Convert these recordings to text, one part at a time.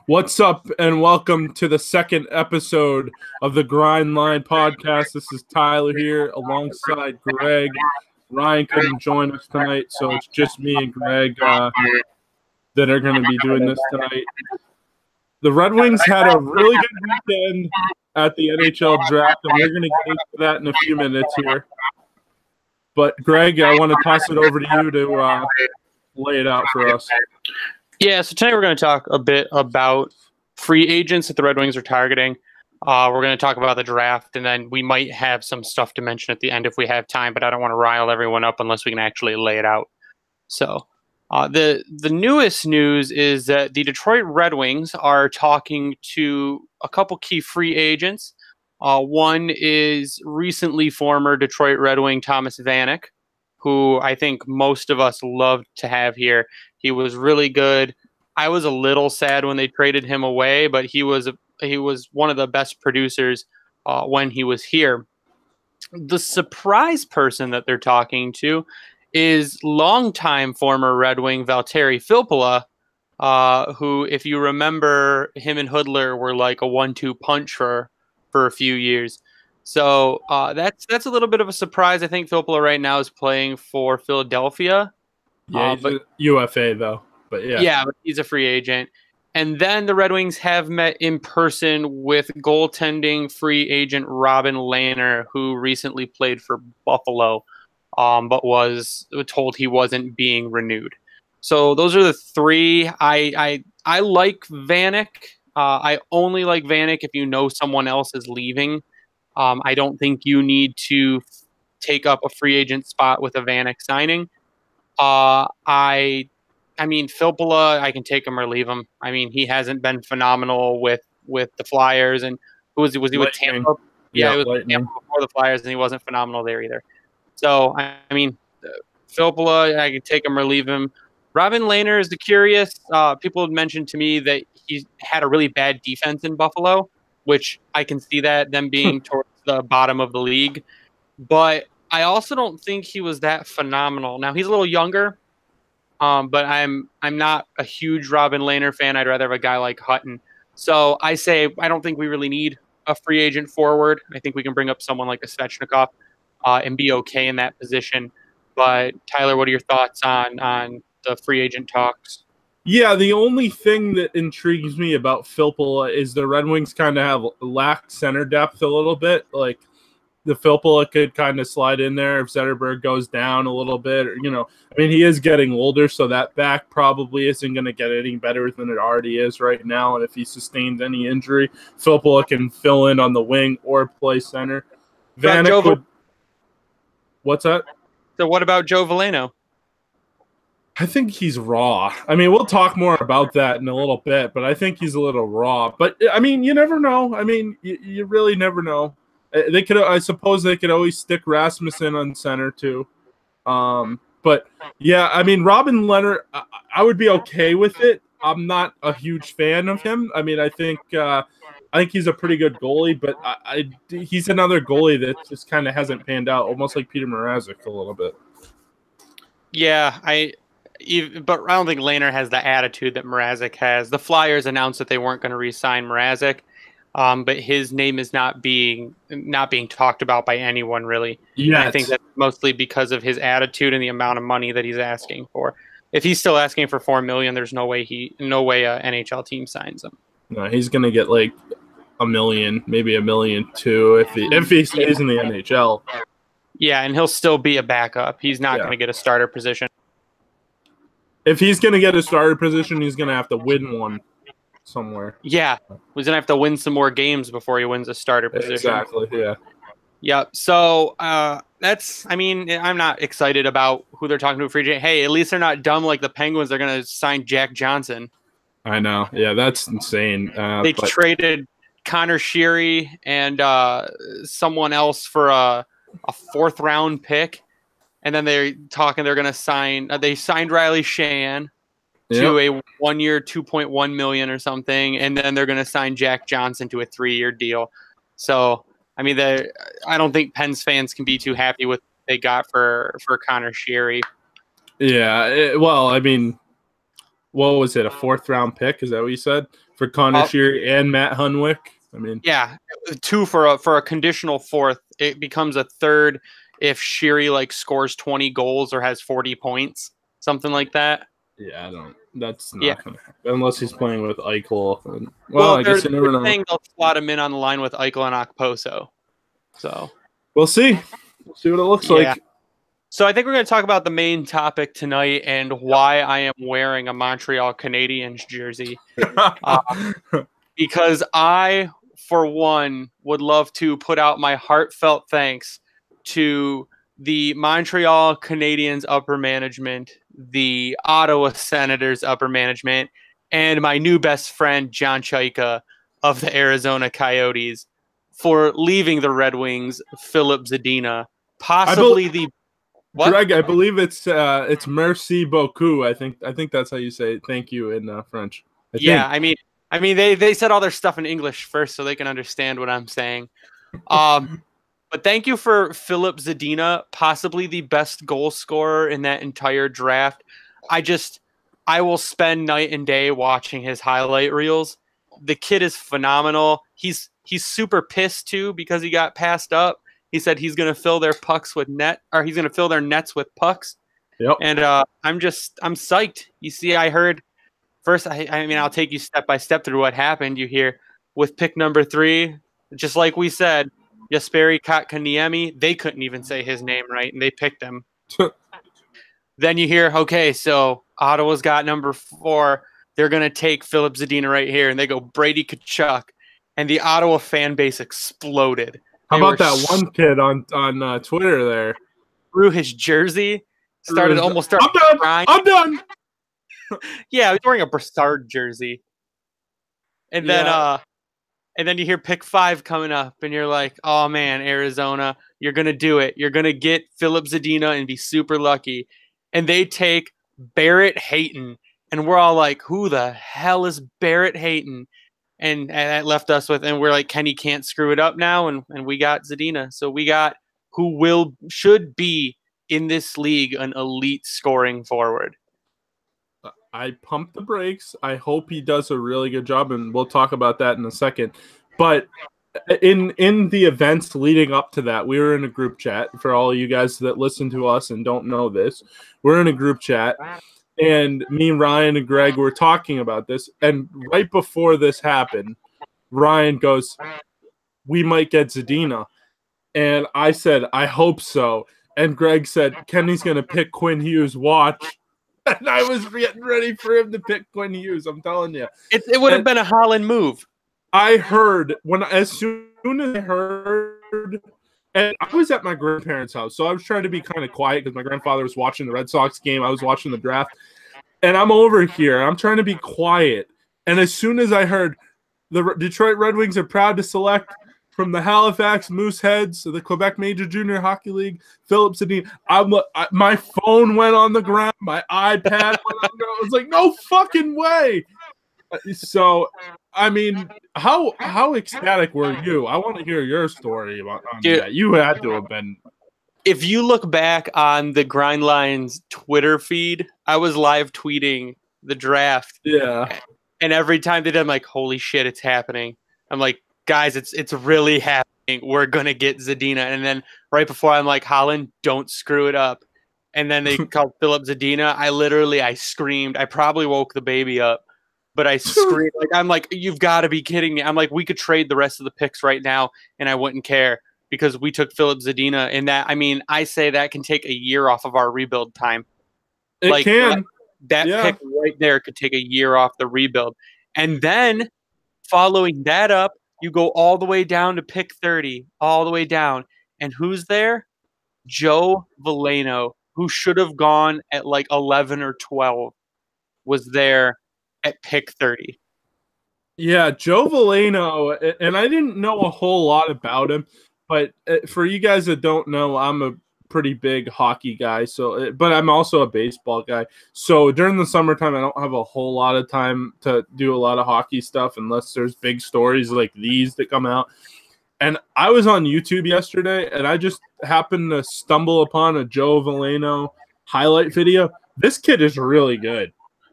What's up, and welcome to the second episode of the Grind Line podcast. This is Tyler here alongside Greg. Ryan couldn't join us tonight, so it's just me and Greg that are going to be doing this tonight. The Red Wings had a really good weekend at the NHL draft, and we're going to get into that in a few minutes here. But, Greg, I want to toss it over to you to lay it out for us. Yeah, so tonight we're going to talk a bit about free agents that the Red Wings are targeting. We're going to talk about the draft, and then we might have some stuff to mention at the end if we have time, but I don't want to rile everyone up unless we can actually lay it out. So the newest news is that the Detroit Red Wings are talking to a couple key free agents. One is recently former Detroit Red Wing Thomas Vanek, who I think most of us loved to have here. He was really good. I was a little sad when they traded him away, but he was one of the best producers when he was here. The surprise person that they're talking to is longtime former Red Wing Valtteri Filppula, who, if you remember, him and Hoodler were like a 1-2 punch for a few years. So that's a little bit of a surprise. I think Filppula right now is playing for Philadelphia. Yeah, he's a UFA though, but yeah. Yeah, but he's a free agent. And then the Red Wings have met in person with goaltending free agent Robin Lehner, who recently played for Buffalo, but was told he wasn't being renewed. So those are the three. I like Vanek. I only like Vanek if you know someone else is leaving. I don't think you need to take up a free agent spot with a Vanek signing. I mean, Filppula, I can take him or leave him. I mean, he hasn't been phenomenal with the Flyers, and was he with Tampa? Yeah, he was with Tampa before the Flyers, and he wasn't phenomenal there either. So, I mean, Filppula, I can take him or leave him. Robin Lehner is the curious. People had mentioned to me that he had a really bad defense in Buffalo, which I can see that, them being towards the bottom of the league. But I also don't think he was that phenomenal. Now, he's a little younger, but I'm not a huge Robin Lehner fan. I'd rather have a guy like Hutton. So I say I don't think we really need a free agent forward. I think we can bring up someone like a Svechnikov and be okay in that position. But, Tyler, what are your thoughts on the free agent talks? Yeah, the only thing that intrigues me about Filppula is the Red Wings kind of have lacked center depth a little bit. Like, the Filppula could kind of slide in there if Zetterberg goes down a little bit. Or, I mean, he is getting older, so that back probably isn't going to get any better than it already is right now. And if he sustains any injury, Filppula can fill in on the wing or play center. Vanek would... What's that? So what about Joe Veleno? I think he's raw. I mean, we'll talk more about that in a little bit, but I think he's a little raw. But, I mean, you never know. I mean, you really never know. They could, I suppose, they could always stick Rasmussen on center too. But yeah, I mean, Robin Lehner, I would be okay with it. I'm not a huge fan of him. I mean, I think he's a pretty good goalie, but he's another goalie that just kind of hasn't panned out, almost like Peter Mrazek a little bit. Yeah, but I don't think Lehner has the attitude that Mrazek has. The Flyers announced that they weren't going to re-sign Mrazek. But his name is not being talked about by anyone really. Yeah, I think that's mostly because of his attitude and the amount of money that he's asking for. If he's still asking for $4 million, there's no way an NHL team signs him. No, he's gonna get like $1 million, maybe $1.2 million if he stays in the NHL. Yeah, and he'll still be a backup. He's not going to get a starter position. If he's gonna get a starter position, he's gonna have to win one somewhere. Yeah, he's gonna have to win some more games before he wins a starter position. Exactly. Yeah. Yep. So that's. I mean, I'm not excited about who they're talking to a free agent. Hey, at least they're not dumb like the Penguins. They're gonna sign Jack Johnson. I know. Yeah, that's insane. They traded Connor Sheary and someone else for a 4th round pick, and then they're talking. They're gonna sign. They signed Riley Sheahan to a 1 year, $2.1 million or something, and then they're going to sign Jack Johnson to a 3-year deal. So, I mean, I don't think Pens fans can be too happy with what they got for Connor Sheary. Yeah, well, I mean, what was it, a 4th-round pick? Is that what you said? For Connor Sheary and Matt Hunwick? I mean, yeah, 2 for a conditional 4th. It becomes a 3rd if Sheary like scores 20 goals or has 40 points, something like that. Yeah, that's not going to happen unless he's playing with Eichel. I guess you never know. They'll slot him in on the line with Eichel and Okposo. So we'll see. We'll see what it looks like. So I think we're going to talk about the main topic tonight and why I am wearing a Montreal Canadiens jersey. Because I, for one, would love to put out my heartfelt thanks to the Montreal Canadiens upper management, the Ottawa Senators upper management, and my new best friend, John Chaika of the Arizona Coyotes, for leaving the Red Wings, Philip Zadina, possibly the... What? Greg, I believe it's merci beaucoup. I think that's how you say thank you in French. I mean they said all their stuff in English first so they can understand what I'm saying. But thank you for Philip Zadina, possibly the best goal scorer in that entire draft. I will spend night and day watching his highlight reels. The kid is phenomenal. He's super pissed too because he got passed up. He said he's going to fill their pucks with he's going to fill their nets with pucks. Yep. And I'm psyched. You see, I heard first, I'll take you step by step through what happened. You hear with pick number 3, just like we said, Jesperi Kotkaniemi, they couldn't even say his name right, and they picked him. Then you hear, okay, so Ottawa's got number 4. They're going to take Philip Zadina right here, and they go Brady Tkachuk. And the Ottawa fan base exploded. How about that one kid on Twitter there? Threw his jersey. I'm done. Yeah, he's wearing a Brassard jersey. And then you hear pick 5 coming up, and you're like, oh man, Arizona, you're gonna do it. You're gonna get Philip Zadina and be super lucky. And they take Barrett Hayton, and we're all like, who the hell is Barrett Hayton? And that left us with, and we're like, Kenny can't screw it up now, and we got Zadina. So we got who should be in this league an elite scoring forward. I pumped the brakes. I hope he does a really good job, and we'll talk about that in a second. But in the events leading up to that, we were in a group chat. For all of you guys that listen to us and don't know this, we're in a group chat. And me, Ryan, and Greg were talking about this. And right before this happened, Ryan goes, we might get Zadina. And I said, I hope so. And Greg said, Kenny's going to pick Quinn Hughes. Watch. And I was getting ready for him to pick Quinn Hughes. I'm telling you. It would have been a Holland move. I heard, as soon as I heard... And I was at my grandparents' house, so I was trying to be kind of quiet because my grandfather was watching the Red Sox game. I was watching the draft. And I'm over here. I'm trying to be quiet. And as soon as I heard the Detroit Red Wings are proud to select from the Halifax Mooseheads of the Quebec Major Junior Hockey League, Philip Zadina, my phone went on the ground. My iPad went on the ground. I was like, no fucking way. So, I mean, how ecstatic were you? I want to hear your story about that. You had to have been. If you look back on the Grindline's Twitter feed, I was live tweeting the draft. Yeah. And every time they did, I'm like, holy shit, it's happening. I'm like, guys, it's really happening. We're going to get Zadina. And then right before, I'm like, Holland, don't screw it up. And then they called Philip Zadina. I screamed. I probably woke the baby up. But I screamed, I'm like, you've got to be kidding me. I'm like, we could trade the rest of the picks right now, and I wouldn't care because we took Philip Zadina. And that, I mean, I say that can take a year off of our rebuild time. It can. That pick right there could take a year off the rebuild. And then following that up, you go all the way down to pick 30, all the way down. And who's there? Joe Veleno, who should have gone at like 11 or 12, was there at pick 30. Yeah, Joe Veleno, and I didn't know a whole lot about him, but for you guys that don't know, I'm a pretty big hockey guy, but I'm also a baseball guy. So during the summertime, I don't have a whole lot of time to do a lot of hockey stuff unless there's big stories like these that come out. And I was on YouTube yesterday, and I just happened to stumble upon a Joe Veleno highlight video. This kid is really good.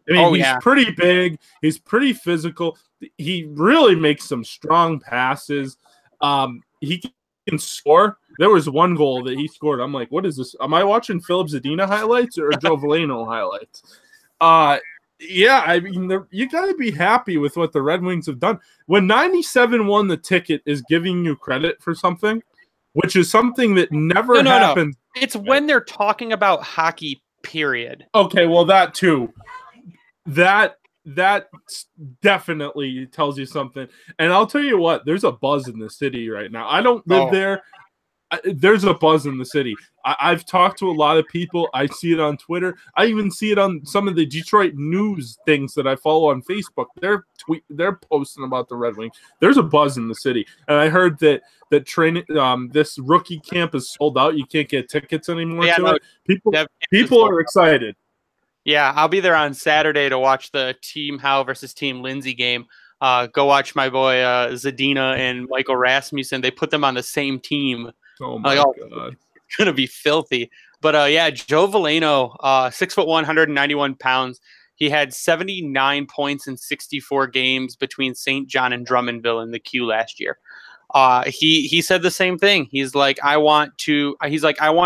I mean, he's pretty big. He's pretty physical. He really makes some strong passes. He can score. There was one goal that he scored. I'm like, what is this? Am I watching Filip Zadina highlights or Joe Veleno highlights? Yeah, I mean, you got to be happy with what the Red Wings have done. When 97 won the ticket is giving you credit for something, which is something that never happened. No. It's when they're talking about hockey, period. Okay, well, that too. That definitely tells you something. And I'll tell you what, there's a buzz in the city right now. I don't live there. There's a buzz in the city. I've talked to a lot of people. I see it on Twitter. I even see it on some of the Detroit news things that I follow on Facebook. They're posting about the Red Wings. There's a buzz in the city. And I heard that training this rookie camp is sold out. You can't get tickets anymore to it. People are excited. Yeah, I'll be there on Saturday to watch the Team Howe versus Team Lindsay game. Go watch my boy Zadina and Michael Rasmussen. They put them on the same team. Oh my God. It's gonna be filthy. But yeah, Joe Veleno, 6'1", 191 pounds. He had 79 points in 64 games between St. John and Drummondville in the Q last year. He said the same thing. He's like, I want to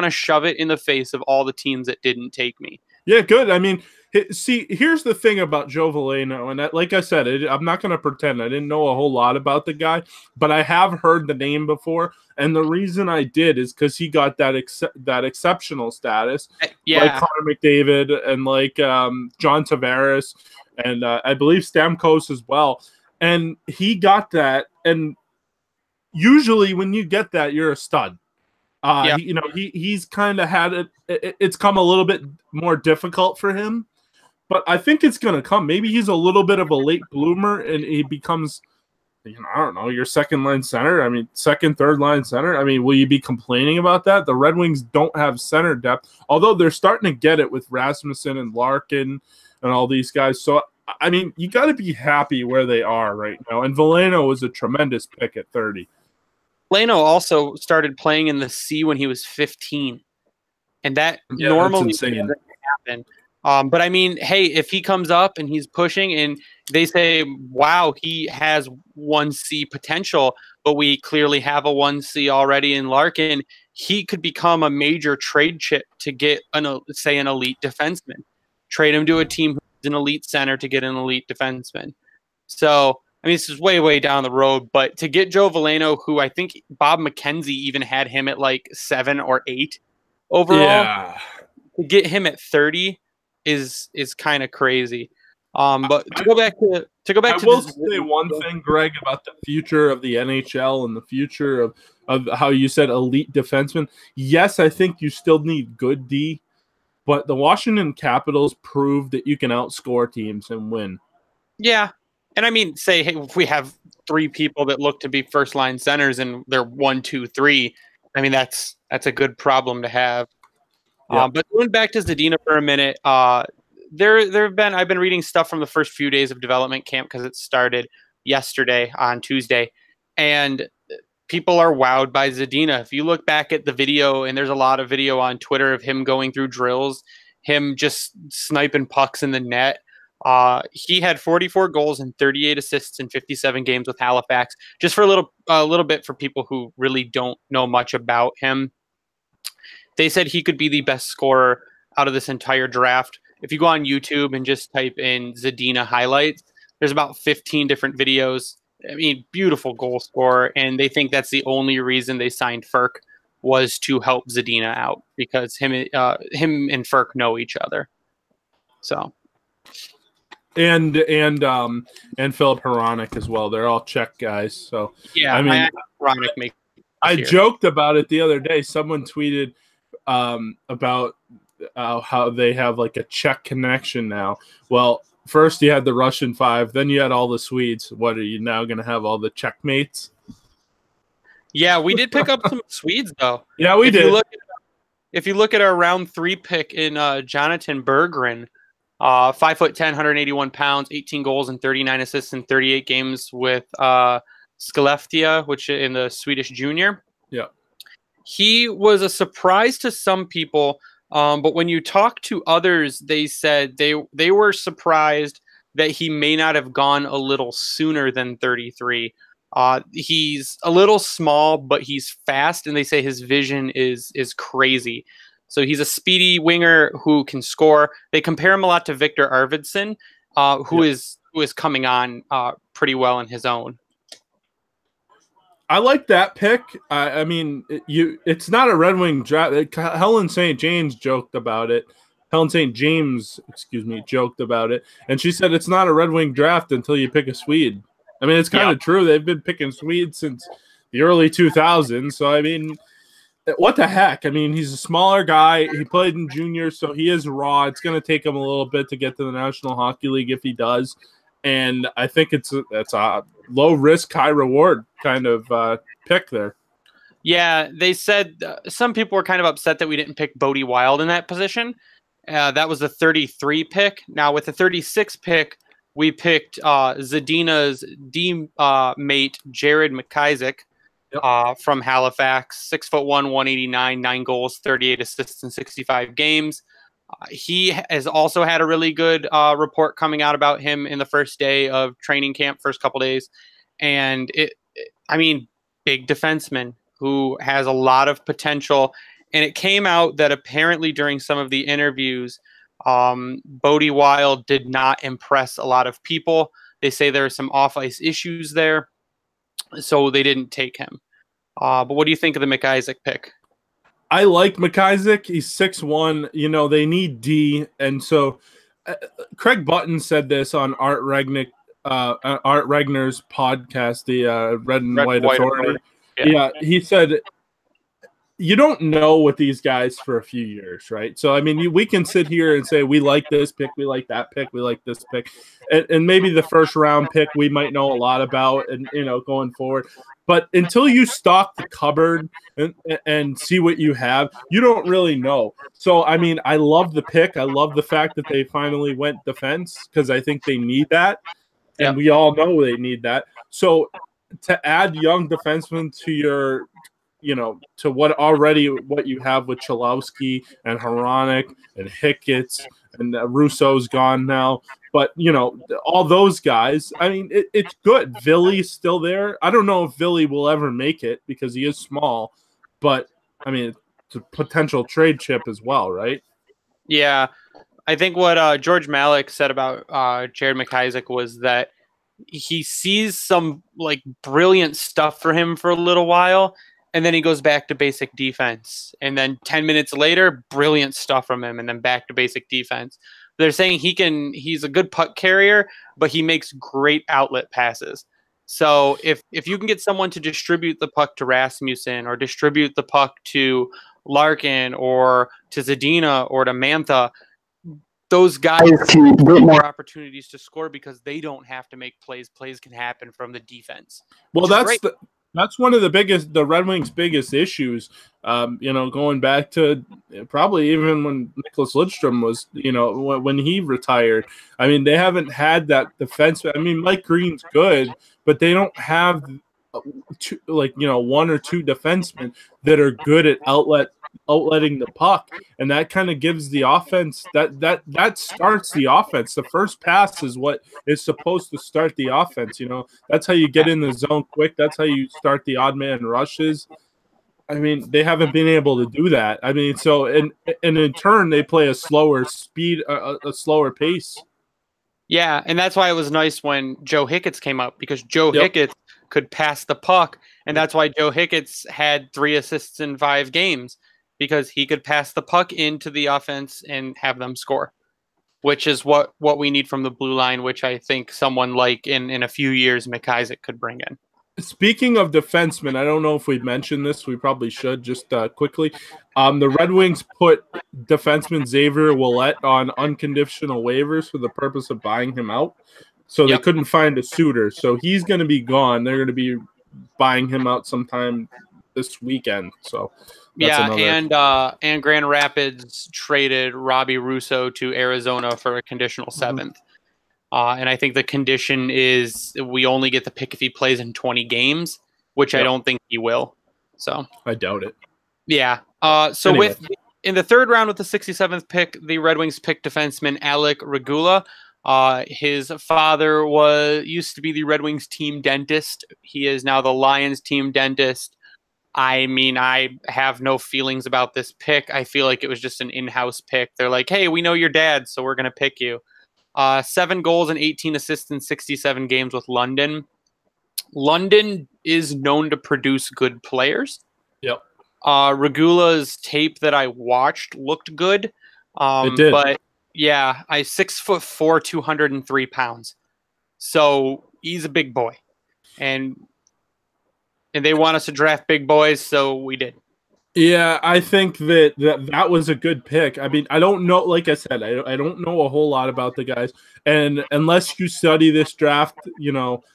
shove it in the face of all the teams that didn't take me. Yeah, good. I mean, see, here's the thing about Joe Veleno, and like I said, I'm not going to pretend I didn't know a whole lot about the guy, but I have heard the name before, and the reason I did is because he got that exceptional status, like Connor McDavid and like John Tavares, and I believe Stamkos as well, and he got that, and usually when you get that, you're a stud. He's kind of had it. It's come a little bit more difficult for him, but I think it's going to come. Maybe he's a little bit of a late bloomer, and he becomes, I don't know, your second line center. I mean, second, third line center. I mean, will you be complaining about that? The Red Wings don't have center depth, although they're starting to get it with Rasmussen and Larkin and all these guys. So, I mean, you got to be happy where they are right now. And Veleno was a tremendous pick at 30. Veleno also started playing in the C when he was 15, and that normally doesn't happen. But I mean, hey, if he comes up and he's pushing, and they say, "Wow, he has 1C potential," but we clearly have a 1C already in Larkin, he could become a major trade chip to get an elite defenseman. Trade him to a team who's an elite center to get an elite defenseman. So. I mean, this is way, way down the road, but to get Joe Veleno, who I think Bob McKenzie even had him at like 7 or 8 overall, to get him at 30 is kind of crazy. But to go back to I will say one thing, Greg, about the future of the NHL and the future of how you said elite defensemen. Yes, I think you still need good D, but the Washington Capitals proved that you can outscore teams and win. Yeah. And I mean, say, hey, if we have 3 people that look to be first line centers and they're 1, 2, 3, I mean, that's a good problem to have. Yeah. But going back to Zadina for a minute, I've been reading stuff from the first few days of development camp because it started yesterday on Tuesday, and people are wowed by Zadina. If you look back at the video, and there's a lot of video on Twitter of him going through drills, him just sniping pucks in the net. He had 44 goals and 38 assists in 57 games with Halifax. Just for a little bit for people who really don't know much about him, they said he could be the best scorer out of this entire draft. If you go on YouTube and just type in Zadina highlights, there's about 15 different videos. I mean, beautiful goal scorer, and they think that's the only reason they signed Ferk was to help Zadina out because him and Ferk know each other. So. And Philip Hronek as well. They're all Czech guys. So yeah, I mean, Hronek I joked about it the other day. Someone tweeted about how they have like a Czech connection now. Well, first you had the Russian 5, then you had all the Swedes. What are you now going to have all the Czech mates? Yeah, we did pick up some Swedes though. Yeah, we did. If you look at our round 3 pick in Jonathan Berggren. 5'10", 181 pounds, 18 goals and 39 assists in 38 games with Skellefteå, which in the Swedish junior. Yeah. He was a surprise to some people But when you talk to others, they said they were surprised that he may not have gone a little sooner than 33. He's a little small, but he's fast, and they say his vision is crazy. So he's a speedy winger who can score. They compare him a lot to Victor Arvidsson, who is coming on pretty well in his own. I like that pick. I mean, it's not a Red Wing draft. Helen St. James joked about it. Helen St. James, excuse me, joked about it, and she said it's not a Red Wing draft until you pick a Swede. I mean, it's kind of true. They've been picking Swedes since the early 2000s. So I mean, what the heck? I mean, he's a smaller guy. He played in junior, so he is raw. It's going to take him a little bit to get to the National Hockey League if he does. And I think it's a low risk, high reward kind of pick there. Yeah, they said some people were kind of upset that we didn't pick Bodie Wild in that position. That was the 33 pick. Now with the 36 pick, we picked Zadina's mate Jared McIsaac from Halifax, 6'1", 189, 9 goals, 38 assists in 65 games. He has also had a really good report coming out about him in the first day of training camp, first couple days. And big defenseman who has a lot of potential. And it came out that apparently during some of the interviews, Bodie Wild did not impress a lot of people. They say there are some off-ice issues there, so they didn't take him. But what do you think of the McIsaac pick? I like McIsaac. He's 6'1". You know, they need D. And so Craig Button said this on Art Regner's podcast, the Red and White Authority. Yeah, he said, you don't know with these guys for a few years, right? So, I mean, we can sit here and say, we like this pick, we like that pick, we like this pick. And maybe the first round pick we might know a lot about and, going forward. But until you stock the cupboard and see what you have, you don't really know. So, I mean, I love the pick. I love the fact that they finally went defense because I think they need that. And we all know they need that. So, to add young defensemen to your to what you have with Cholowski and Hronek and Hicketts and Russo's gone now. But, all those guys, I mean, it's good. Villy's still there. I don't know if Villy will ever make it because he is small. But, I mean, it's a potential trade chip as well, right? Yeah. I think what George Malik said about Jared McIsaac was that he sees some, brilliant stuff for him for a little while, and then he goes back to basic defense. And then 10 minutes later, brilliant stuff from him, and then back to basic defense. They're saying he's a good puck carrier, but he makes great outlet passes. So if you can get someone to distribute the puck to Rasmussen or distribute the puck to Larkin or to Zadina or to Mantha, those guys can get more opportunities to score because they don't have to make plays. Plays can happen from the defense. Well, that's one of the Red Wings' biggest issues. Going back to probably even when Nicholas Lidstrom was, when he retired. I mean, they haven't had that defense. I mean, Mike Green's good, but they don't have one or two defensemen that are good at outletting the puck, and that kind of gives the offense that starts the offense. The first pass is what is supposed to start the offense. That's how you get in the zone quick. That's how you start the odd man rushes. I mean, they haven't been able to do that. I mean, so and in turn they play a slower speed, a slower pace. Yeah, and that's why it was nice when Joe Hicketts came up because Joe Hicketts could pass the puck, and that's why Joe Hicketts had 3 assists in 5 games. Because he could pass the puck into the offense and have them score, which is what we need from the blue line, which I think someone like in a few years McIsaac could bring in. Speaking of defensemen, I don't know if we've mentioned this. We probably should just quickly. The Red Wings put defenseman Xavier Ouellet on unconditional waivers for the purpose of buying him out. So they couldn't find a suitor. So he's going to be gone. They're going to be buying him out sometime this weekend. So and Grand Rapids traded Robbie Russo to Arizona for a conditional 7th. And I think the condition is we only get the pick if he plays in 20 games, which I don't think he will. So I doubt it. Yeah. So anyway. In the third round with the 67th pick, the Red Wings picked defenseman Alec Regula. His father used to be the Red Wings team dentist. He is now the Lions team dentist. I mean, I have no feelings about this pick. I feel like it was just an in-house pick. They're like, hey, we know your dad, so we're going to pick you. 7 goals and 18 assists in 67 games with London. London is known to produce good players. Yep. Regula's tape that I watched looked good. It did. But yeah, 6'4", 203 pounds. So he's a big boy. And they want us to draft big boys, so we did. Yeah, I think that was a good pick. I mean, I don't know. Like I said, I don't know a whole lot about the guys, and unless you study this draft,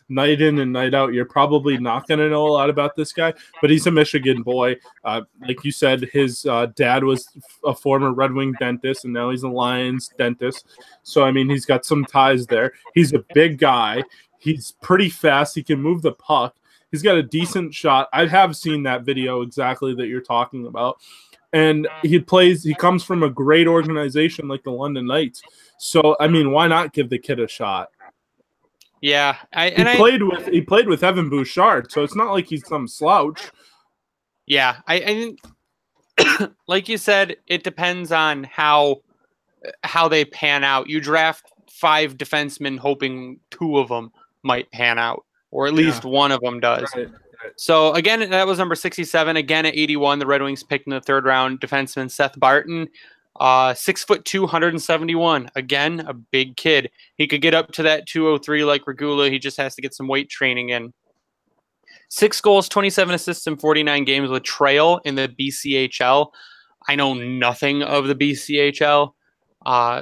night in and night out, you're probably not going to know a lot about this guy. But he's a Michigan boy. Like you said, his dad was a former Red Wing dentist, and now he's a Lions dentist. So I mean, he's got some ties there. He's a big guy. He's pretty fast. He can move the puck. He's got a decent shot. I have seen that video exactly that you're talking about. And he comes from a great organization like the London Knights. So, I mean, why not give the kid a shot? Yeah. He played with Evan Bouchard, so it's not like he's some slouch. Yeah. I like you said, it depends on how they pan out. You draft 5 defensemen hoping 2 of them might pan out. Or at least one of them does. Right. So, again, that was number 67. Again, at 81, the Red Wings picked in the third round defenseman Seth Barton. 6'2", 171. Again, a big kid. He could get up to that 203 like Regula. He just has to get some weight training in. 6 goals, 27 assists in 49 games with Trail in the BCHL. I know nothing of the BCHL.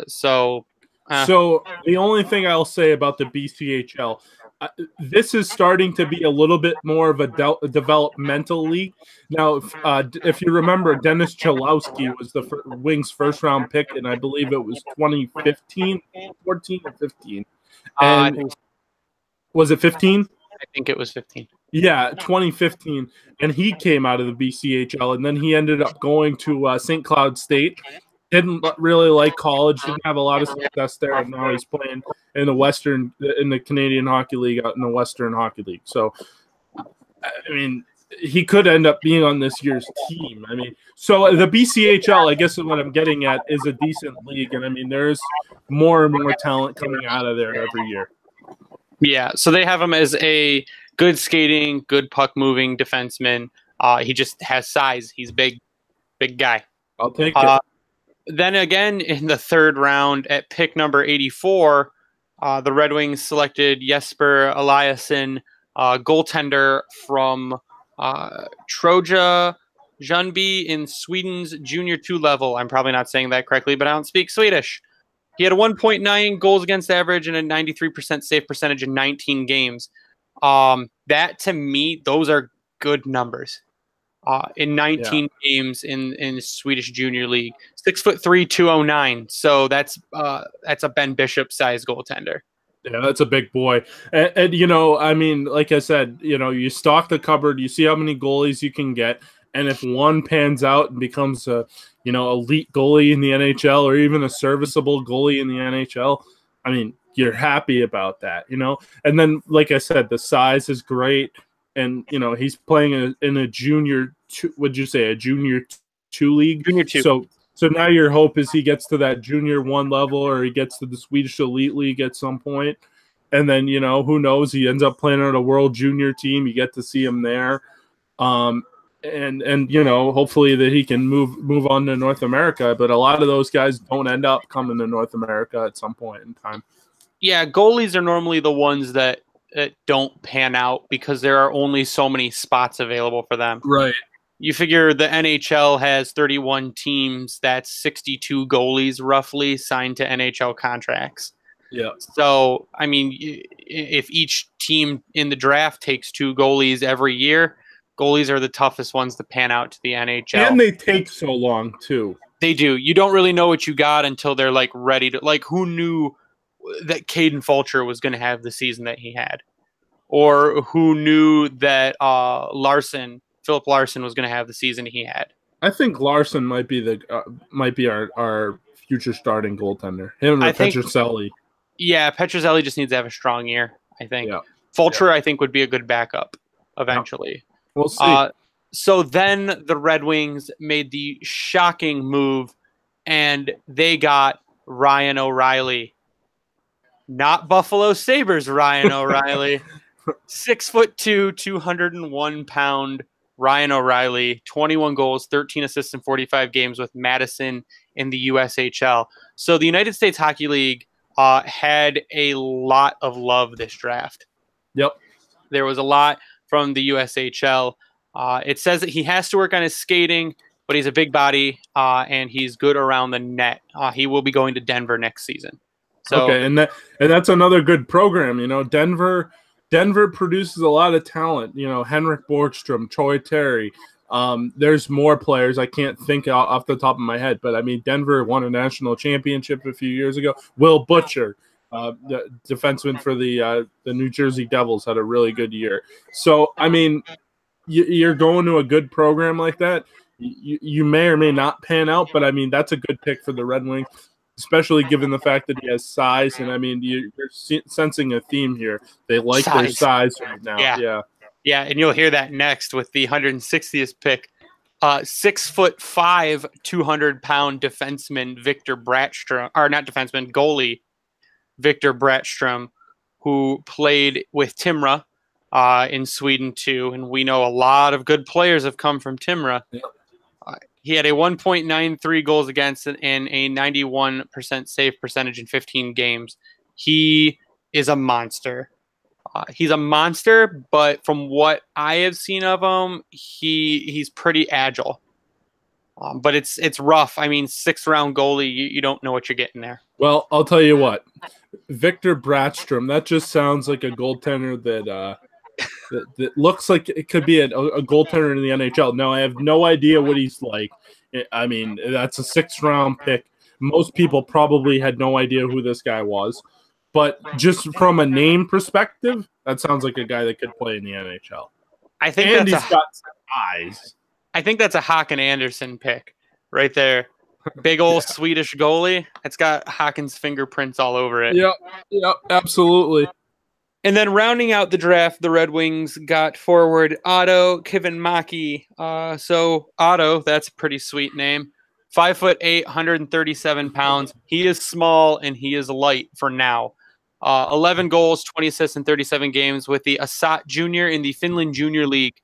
So the only thing I'll say about the BCHL, this is starting to be a little bit more of a developmental league. Now, if you remember, Dennis Cholowski was the Wings' first-round pick, and I believe it was 2015, 14 or 15. And was it 15? I think it was 15. Yeah, 2015. And he came out of the BCHL, and then he ended up going to St. Cloud State. Didn't really like college, didn't have a lot of success there, and now he's playing in the Canadian Hockey League out in the Western Hockey League. So, I mean, he could end up being on this year's team. I mean, so the BCHL, I guess what I'm getting at, is a decent league, and I mean, there's more and more talent coming out of there every year. Yeah, so they have him as a good skating, good puck moving defenseman. He just has size. He's big guy. I'll take it. Then again, in the third round at pick number 84, the Red Wings selected Jesper Eliasson, goaltender from Troja Ljungby in Sweden's Junior 2 level. I'm probably not saying that correctly, but I don't speak Swedish. He had a 1.9 goals against average and a 93% save percentage in 19 games. That, to me, those are good numbers. In 19 games in Swedish Junior League, 6'3", 209. So that's a Ben Bishop size goaltender. Yeah, that's a big boy. And I mean, like I said, you stock the cupboard, you see how many goalies you can get, and if one pans out and becomes a elite goalie in the NHL or even a serviceable goalie in the NHL, I mean, you're happy about that, And then, like I said, the size is great. And, he's playing in a junior two, would you say a junior 2 league? Junior 2. So now your hope is he gets to that junior 1 level or he gets to the Swedish Elite League at some point. And then, who knows? He ends up playing on a world junior team. You get to see him there. And hopefully that he can move on to North America. But a lot of those guys don't end up coming to North America at some point in time. Yeah, goalies are normally the ones that don't pan out because there are only so many spots available for them. Right. You figure the NHL has 31 teams. That's 62 goalies roughly signed to NHL contracts. Yeah. So, I mean, if each team in the draft takes 2 goalies every year, goalies are the toughest ones to pan out to the NHL. And they take so long, too. They do. You don't really know what you got until they're, ready to... who knew that Caden Fulcher was going to have the season that he had? Or who knew that Philip Larson was going to have the season he had? I think Larson might be our future starting goaltender. Him or Petrocelli. Yeah, Petrocelli just needs to have a strong year, I think. Yeah. Fulcher, I think, would be a good backup eventually. Yeah. We'll see. So then the Red Wings made the shocking move, and they got Ryan O'Reilly. Not Buffalo Sabres Ryan O'Reilly. 6'2", 201-pound Ryan O'Reilly, 21 goals, 13 assists in 45 games with Madison in the USHL. So the United States Hockey League had a lot of love this draft. Yep. There was a lot from the USHL. It says that he has to work on his skating, but he's a big body and he's good around the net. He will be going to Denver next season. So, okay, and that's another good program. You know, Denver produces a lot of talent. You know, Henrik Borgstrom, Troy Terry. There's more players I can't think off the top of my head, but I mean, Denver won a national championship a few years ago. Will Butcher, the defenseman for the New Jersey Devils, had a really good year. So, I mean, you're going to a good program like that. You may or may not pan out, but I mean, that's a good pick for the Red Wings, especially given the fact that he has size. And I mean, you're sensing a theme here. They like their size right now. Yeah, and you'll hear that next with the 160th pick. 6'5", 200-pound defenseman Victor Brattstrom, or not defenseman, goalie Victor Brattstrom, who played with Timrå in Sweden too. And we know a lot of good players have come from Timrå. Yep. He had a 1.93 goals against and a 91% save percentage in 15 games. He is a monster. He's a monster, but from what I have seen of him, he's pretty agile. But it's rough. I mean, 6th-round goalie, you don't know what you're getting there. Well, I'll tell you what. Victor Brattstrom, that just sounds like a goaltender that looks like it could be a goaltender in the NHL. Now, I have no idea what he's like. I mean, that's a 6th-round pick. Most people probably had no idea who this guy was. But just from a name perspective, that sounds like a guy that could play in the NHL. I think and he's got some eyes. I think that's a Håkan Andersson pick right there. Big old Swedish goalie. It's got Håkan's fingerprints all over it. Yep, absolutely. And then rounding out the draft, the Red Wings got forward Otto Kivenmaki. So Otto, that's a pretty sweet name. 5'8", 137 pounds. He is small and he is light for now. 11 goals, 20 assists in 37 games with the Asat Junior in the Finland Junior League.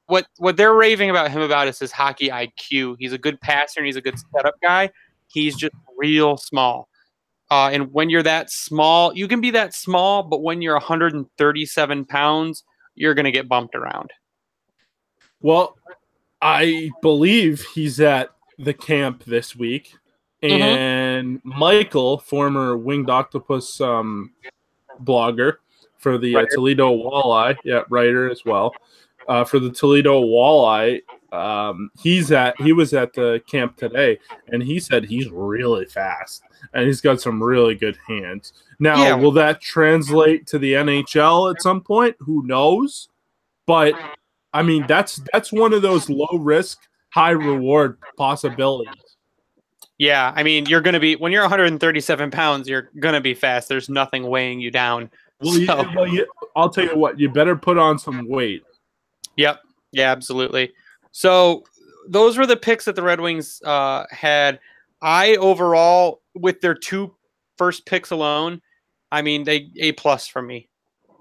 What they're raving about him about is his hockey IQ. He's a good passer and he's a good setup guy. He's just real small. And when you're that small, you can be that small, but when you're 137 pounds, you're going to get bumped around. Well, I believe he's at the camp this week. And Michael, former Winged Octopus blogger for the Toledo Walleye, writer as well, for the Toledo Walleye, he was at the camp today, and he said he's really fast, and he's got some really good hands. Now, will that translate to the NHL at some point? Who knows? But, I mean, that's one of those low-risk, high-reward possibilities. Yeah, I mean, you're going to be, when you're 137 pounds, you're going to be fast. There's nothing weighing you down. Well, I'll tell you what, you better put on some weight. Yep. Yeah, absolutely. So those were the picks that the Red Wings had. I overall, with their 2 first picks alone, I mean, they A+ for me.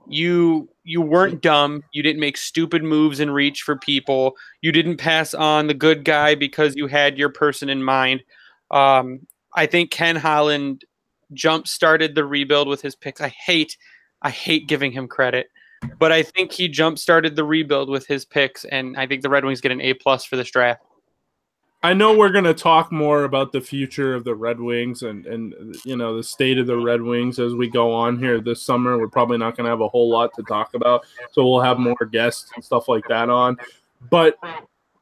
You weren't dumb. You didn't make stupid moves and reach for people. You didn't pass on the good guy because you had your person in mind. I think Ken Holland jump-started the rebuild with his picks. I hate giving him credit, but I think he jump-started the rebuild with his picks, and I think the Red Wings get an A+ for this draft. I know we're going to talk more about the future of the Red Wings and you know, the state of the Red Wings as we go on here this summer. We're probably not going to have a whole lot to talk about, so we'll have more guests and stuff like that on. But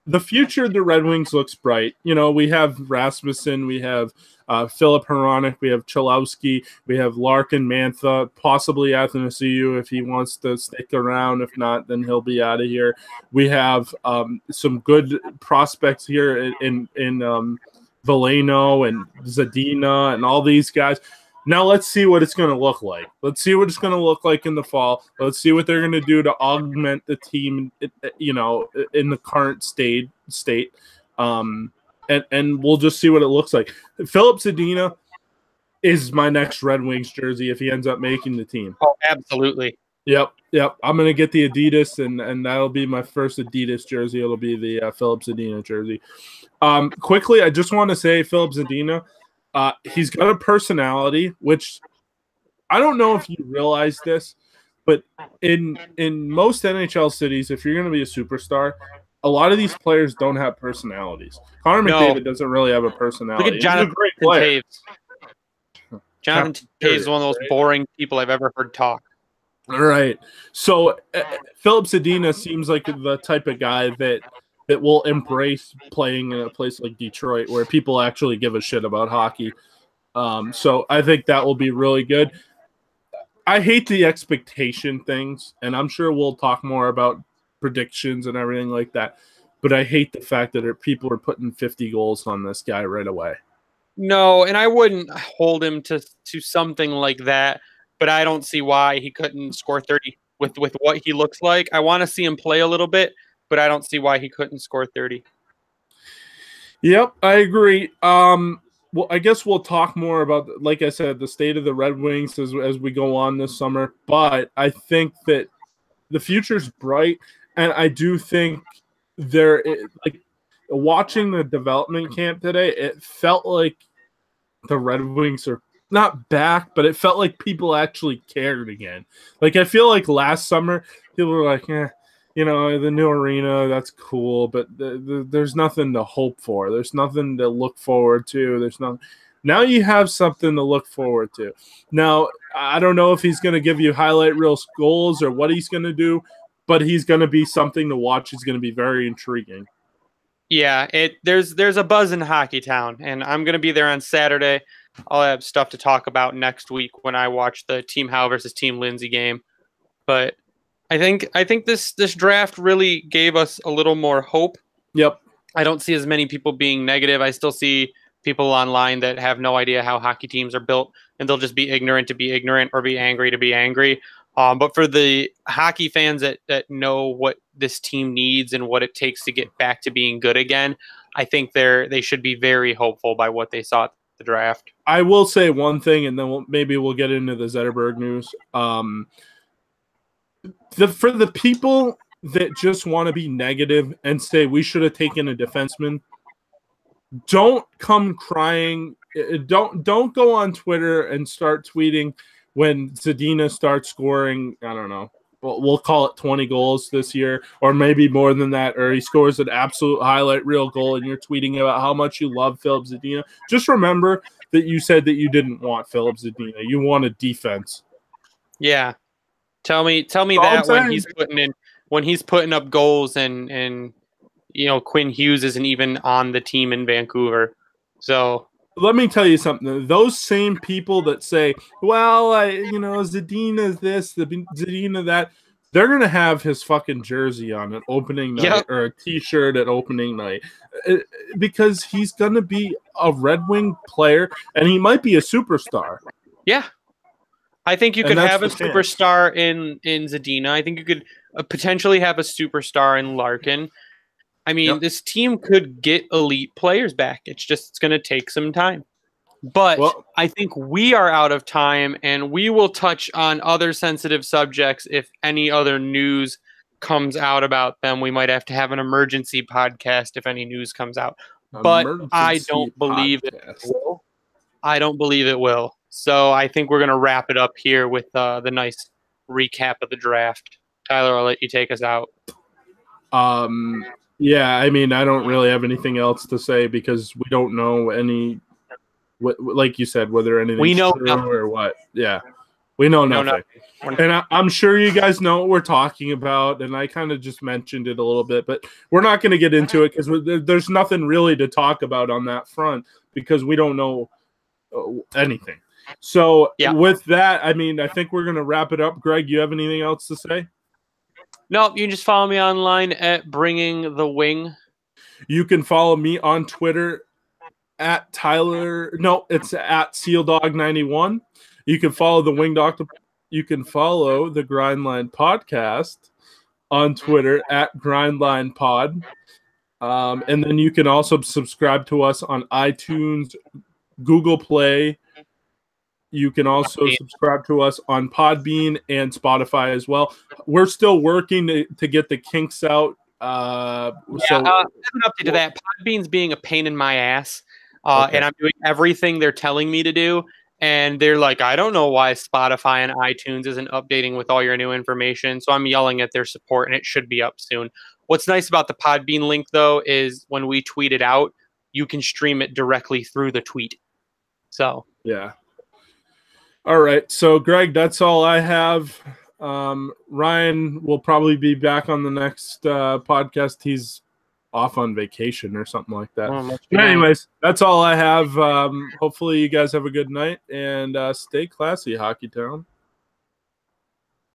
the future of the Red Wings looks bright. You know, we have Rasmussen, we have Philip Hronek, we have Cholowski, we have Larkin, Mantha, possibly Athanasiou if he wants to stick around. If not, then he'll be out of here. We have some good prospects here in Veleno and Zadina and all these guys. Now let's see what it's going to look like. Let's see what it's going to look like in the fall. Let's see what they're going to do to augment the team, you know, in the current state. And we'll just see what it looks like. Philip Zadina is my next Red Wings jersey if he ends up making the team. Oh, absolutely. Yep. I'm going to get the Adidas, and that'll be my first Adidas jersey. It'll be the Philip Zadina jersey. Quickly, I just want to say Philip Zadina, he's got a personality, which I don't know if you realize this, but in most NHL cities, if you're going to be a superstar, a lot of these players don't have personalities. Connor McDavid doesn't really have a personality. Look at Jonathan Toews. Jonathan Toews is one of those boring people I've ever heard talk. All right. So Philip Zadina seems like the type of guy that will embrace playing in a place like Detroit where people actually give a shit about hockey. So I think that will be really good. I hate the expectation things, and I'm sure we'll talk more about predictions and everything like that. But I hate the fact that people are putting 50 goals on this guy right away. No, and I wouldn't hold him to something like that, but I don't see why he couldn't score 30 with what he looks like. I want to see him play a little bit, but I don't see why he couldn't score 30. Yep, I agree. Well, I guess we'll talk more about, like I said, the state of the Red Wings as we go on this summer. But I think that the future's bright, and I do think like watching the development camp today, it felt like the Red Wings are not back, but it felt like people actually cared again. Like I feel like last summer people were like, you know, the new arena, that's cool, but there's nothing to hope for. There's nothing to look forward to. There's nothing. Now you have something to look forward to. Now, I don't know if he's going to give you highlight reel goals or what he's going to do, but he's going to be something to watch. He's going to be very intriguing. Yeah, there's a buzz in Hockey Town, and I'm going to be there on Saturday. I'll have stuff to talk about next week when I watch the Team Howe versus Team Lindsay game. But I think this draft really gave us a little more hope. Yep. I don't see as many people being negative. I still see people online that have no idea how hockey teams are built, and they'll just be ignorant to be ignorant or be angry to be angry. But for the hockey fans that know what this team needs and what it takes to get back to being good again, I think they should be very hopeful by what they saw at the draft. I will say one thing, and then maybe we'll get into the Zetterberg news. For the people that just want to be negative and say we should have taken a defenseman, don't come crying. Don't go on Twitter and start tweeting when Zadina starts scoring, I don't know, we'll call it 20 goals this year, or maybe more than that, or he scores an absolute highlight reel goal and you're tweeting about how much you love Philip Zadina. Just remember that you said that you didn't want Philip Zadina. You wanted defense. Yeah. Tell me that when he's putting up goals and you know, Quinn Hughes isn't even on the team in Vancouver. So let me tell you something. Those same people that say, well, Zadina this, Zadina that, they're going to have his fucking jersey on at opening night or a T-shirt at opening night because he's going to be a Red Wing player and he might be a superstar. Yeah. I think you could have a superstar in Zadina. I think you could potentially have a superstar in Larkin. I mean, this team could get elite players back. It's going to take some time. But I think we are out of time, and we will touch on other sensitive subjects if any other news comes out about them. We might have to have an emergency podcast if any news comes out. But I don't believe it will. I don't believe it will. So I think we're going to wrap it up here with the nice recap of the draft. Tyler, I'll let you take us out. Yeah, I mean, I don't really have anything else to say because we don't know like you said, whether anything's true or what. Yeah. We know No, nothing. And I'm sure you guys know what we're talking about, and I kind of just mentioned it a little bit, but we're not going to get into it because there's nothing really to talk about on that front because we don't know anything. So with that, I mean, I think we're going to wrap it up. Greg, you have anything else to say? No, you can just follow me online at Bringing the Wing. You can follow me on Twitter at Tyler. No, it's at SealDog91. You can follow the Wing Doctor. You can follow the Grindline Podcast on Twitter at Grindline Pod. And then you can also subscribe to us on iTunes, Google Play. You can also subscribe to us on Podbean and Spotify as well. We're still working to get the kinks out. As an update to that, Podbean's being a pain in my ass. And I'm doing everything they're telling me to do. And they're like, I don't know why Spotify and iTunes isn't updating with all your new information. So I'm yelling at their support, and it should be up soon. What's nice about the Podbean link, though, is when we tweet it out, you can stream it directly through the tweet. So, yeah. All right. So, Greg, that's all I have. Ryan will probably be back on the next podcast. He's off on vacation or something like that. But anyways, that's all I have. Hopefully you guys have a good night and stay classy, Hockey Town.